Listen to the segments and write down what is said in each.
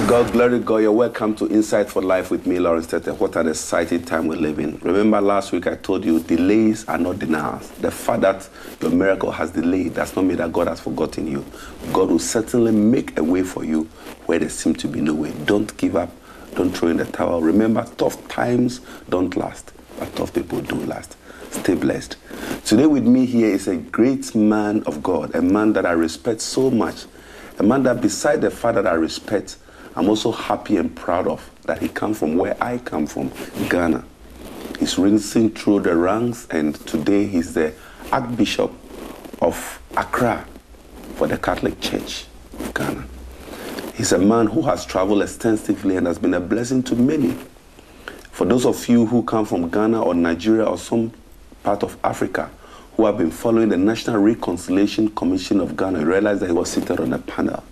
God, glory God, you're welcome to Insight for Life with me, Lawrence Tetteh. What an exciting time we live in. Remember last week I told you delays are not denials. The fact that your miracle has delayed does not mean that God has forgotten you. God will certainly make a way for you where there seems to be no way. Don't give up. Don't throw in the towel. Remember, tough times don't last, but tough people do last. Stay blessed. Today with me here is a great man of God, a man that I respect so much, a man that beside the fact that I respect, I'm also happy and proud of that he comes from where I come from, Ghana. He's risen through the ranks, and today he's the Archbishop of Accra for the Catholic Church of Ghana. He's a man who has traveled extensively and has been a blessing to many. For those of you who come from Ghana or Nigeria or some part of Africa who have been following the National Reconciliation Commission of Ghana, you realize that he was seated on a panel.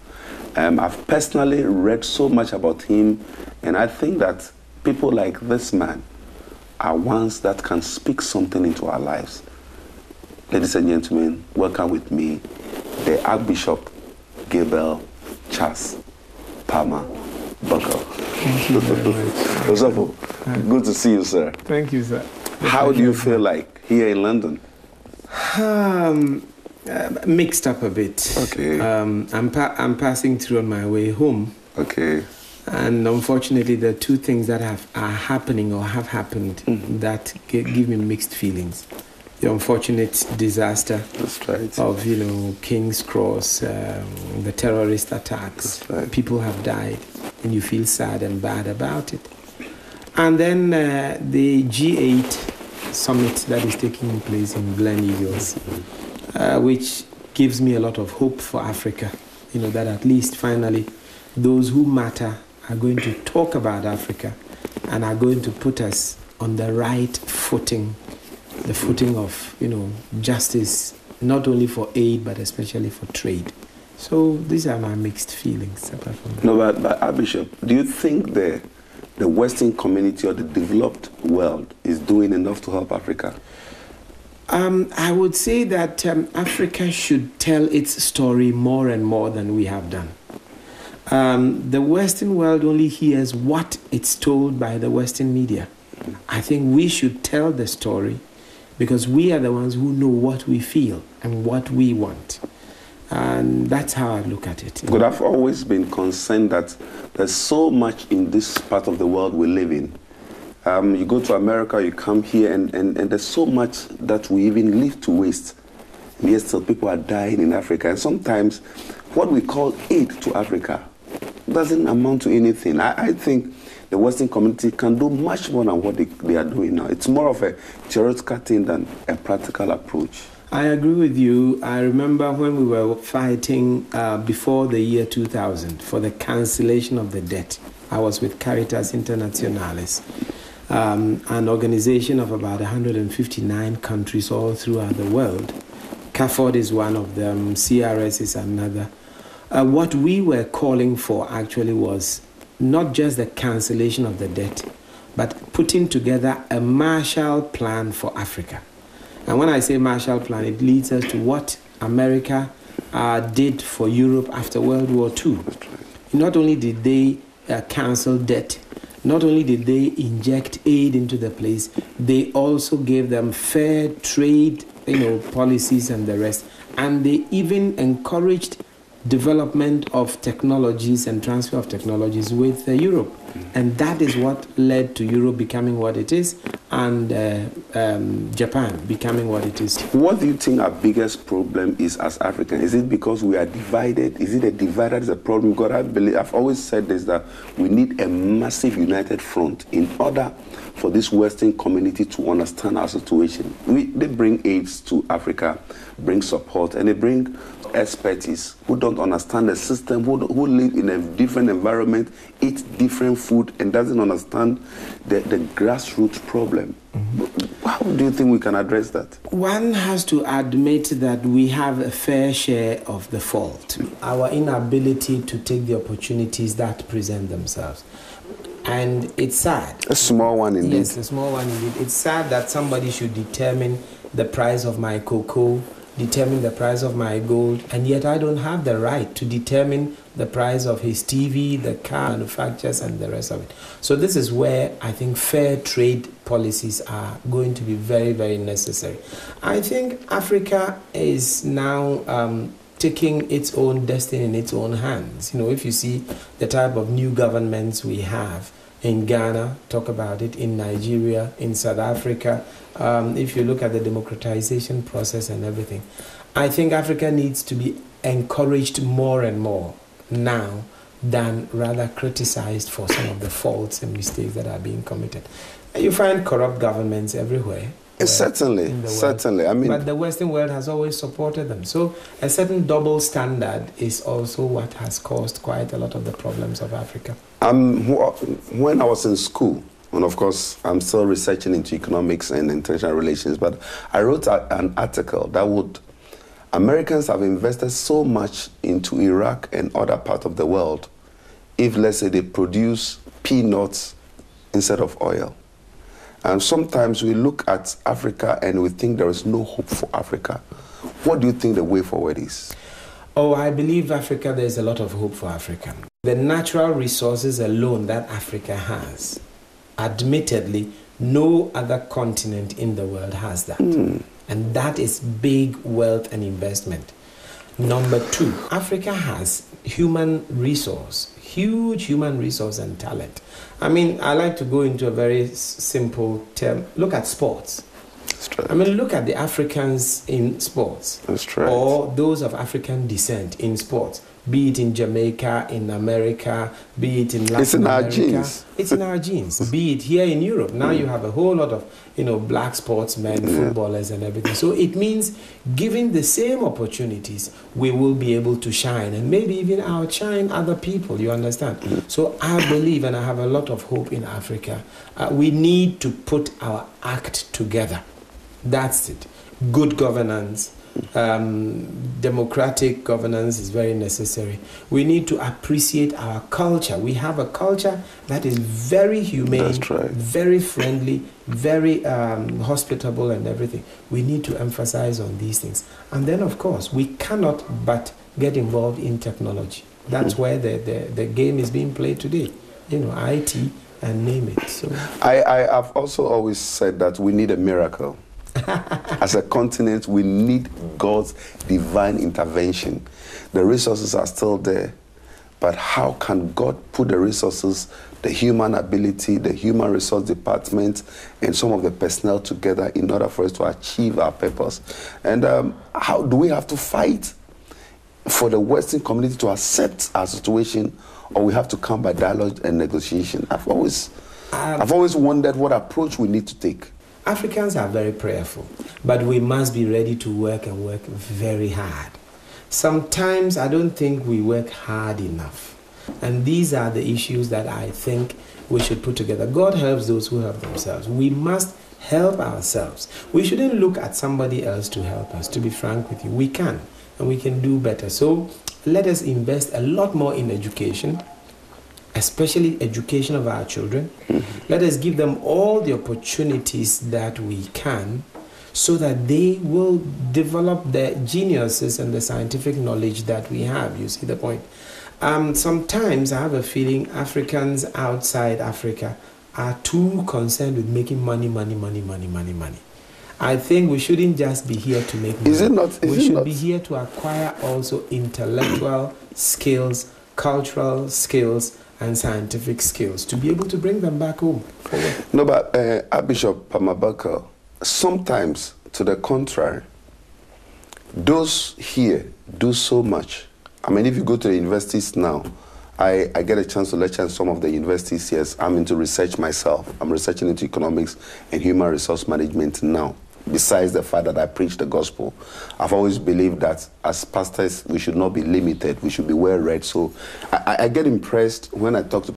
I've personally read so much about him, and I think that people like this man are ones that can speak something into our lives. Ladies and gentlemen, welcome with me, the Archbishop Gabriel Charles Palmer Buckle. Thank you very much. What's up? Good to see you, sir. Thank you, sir. How do you feel like here in London? Mixed up a bit. Okay. I'm passing through on my way home. Okay. And unfortunately, there are two things that are happening or have happened that give me mixed feelings. The unfortunate disaster of, King's Cross, the terrorist attacks. Right. People have died, and you feel sad and bad about it. And then the G8 summit that is taking place in Glen Eagles, which gives me a lot of hope for Africa. That at least finally those who matter are going to talk about Africa and are going to put us on the right footing, the footing of, justice, not only for aid, but especially for trade. So these are my mixed feelings. Apart from No, but Archbishop, do you think the Western community or the developed world is doing enough to help Africa? I would say that Africa should tell its story more and more than we have done. The Western world only hears what it's told by the Western media. I think we should tell the story because we are the ones who know what we feel and what we want. And that's how I look at it. But I've always been concerned that there's so much in this part of the world we live in. You go to America, you come here, and there's so much that we even leave to waste. And yet still people are dying in Africa. And sometimes what we call aid to Africa doesn't amount to anything. I think the Western community can do much more than what they are doing now. It's more of a theoretical thing than a practical approach. I agree with you. I remember when we were fighting before the year 2000 for the cancellation of the debt. I was with Caritas Internationalis, an organization of about 159 countries all throughout the world. CAFOD is one of them, CRS is another. What we were calling for actually was not just the cancellation of the debt, but putting together a Marshall Plan for Africa. And when I say Marshall Plan, it leads us to what America did for Europe after World War II. Not only did they cancel debt, not only did they inject aid into the place, they also gave them fair trade, policies and the rest. And they even encouraged development of technologies and transfer of technologies with Europe. And that is what led to Europe becoming what it is and Japan becoming what it is. What do you think our biggest problem is as Africans? Is it because we are divided? Is it a divide that is a problem? Because I've always said this, that we need a massive united front in order for this Western community to understand our situation. They bring aids to Africa, bring support, and they bring expertise who don't understand the system, who live in a different environment, eat different food, and doesn't understand the grassroots problem. How do you think we can address that? One has to admit that we have a fair share of the fault. Our inability to take the opportunities that present themselves. And it's sad. A small one indeed. Yes, a small one indeed. It's sad that somebody should determine the price of my cocoa, determine the price of my gold, and yet I don't have the right to determine the price of his TV, the car manufacturers, and the rest of it. So this is where I think fair trade policies are going to be very, very necessary. I think Africa is now taking its own destiny in its own hands. You know, if you see the type of new governments we have in Ghana, talk about it, in Nigeria, in South Africa, if you look at the democratization process and everything, I think Africa needs to be encouraged more and more now than rather criticized for some of the faults and mistakes that are being committed. You find corrupt governments everywhere. Certainly. I mean, but the Western world has always supported them. So a certain double standard is also what has caused quite a lot of the problems of Africa. When I was in school, and of course I'm still researching into economics and international relations, but I wrote an article that Americans have invested so much into Iraq and other parts of the world if, let's say, they produce peanuts instead of oil. And sometimes we look at Africa and we think there is no hope for Africa. What do you think the way forward is? Oh, I believe Africa, there's a lot of hope for Africa. The natural resources alone that Africa has, admittedly, no other continent in the world has that. And that is big wealth and investment. Number two, Africa has human resource, huge human resource and talent. I mean, I like to go into a very simple term. Look at sports. That's right. I mean, look at the Africans in sports. That's right. Or those of African descent in sports. Be it in Jamaica, in America, be it in Latin America. It's in our genes. It's in our genes. Be it here in Europe. Now you have a whole lot of, black sportsmen, footballers and everything. So it means giving the same opportunities, we will be able to shine and maybe even outshine other people, you understand? So I believe and I have a lot of hope in Africa. We need to put our act together. That's it. Good governance. Democratic governance is very necessary. We need to appreciate our culture. We have a culture that is very humane, very friendly, very hospitable and everything. We need to emphasize on these things. And then, of course, we cannot but get involved in technology. That's where the game is being played today. IT and name it. So I have also always said that we need a miracle. As a continent, we need God's divine intervention. The resources are still there, but how can God put the resources, the human ability, the human resource department, and some of the personnel together in order for us to achieve our purpose? And how do we have to fight for the Western community to accept our situation, or we have to come by dialogue and negotiation? I've always wondered what approach we need to take. Africans are very prayerful, but we must be ready to work and work very hard. Sometimes I don't think we work hard enough. And these are the issues that I think we should put together. God helps those who help themselves. We must help ourselves. We shouldn't look at somebody else to help us, to be frank with you. We can, and we can do better. So let us invest a lot more in education, especially education of our children. Let us give them all the opportunities that we can so that they will develop the geniuses and the scientific knowledge that we have. You see the point? Sometimes I have a feeling Africans outside Africa are too concerned with making money. I think we shouldn't just be here to make money. We should be here to acquire also intellectual skills, cultural skills, and scientific skills to be able to bring them back home. No, but Bishop Pamabaka, sometimes to the contrary, those here do so much. I mean, if you go to the universities now, I get a chance to lecture in some of the universities. Yes, I'm into research myself. I'm researching into economics and human resource management now. Besides the fact that I preach the gospel, I've always believed that as pastors, we should not be limited. We should be well read. So I get impressed when I talk to